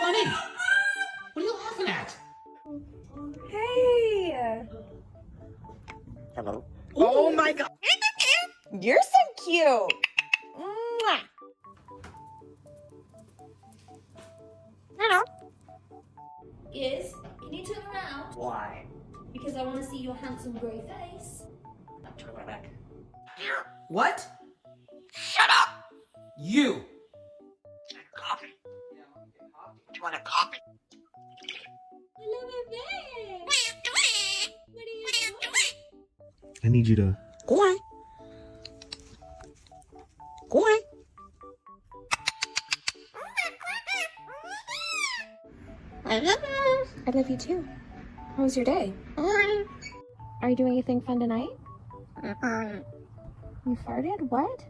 on in. What are you laughing at? Hey! Hello. Oh my god! You're so cute! Mwah. Hello. Is, can you turn around? Why? Because I want to see your handsome grey face. Turn my back. What? Shut up! You. Coffee. Do you want a coffee? Hello, baby. What are you doing? I need you to Go on. Go on. I love you too. How was your day? Are you doing anything fun tonight? You farted? What?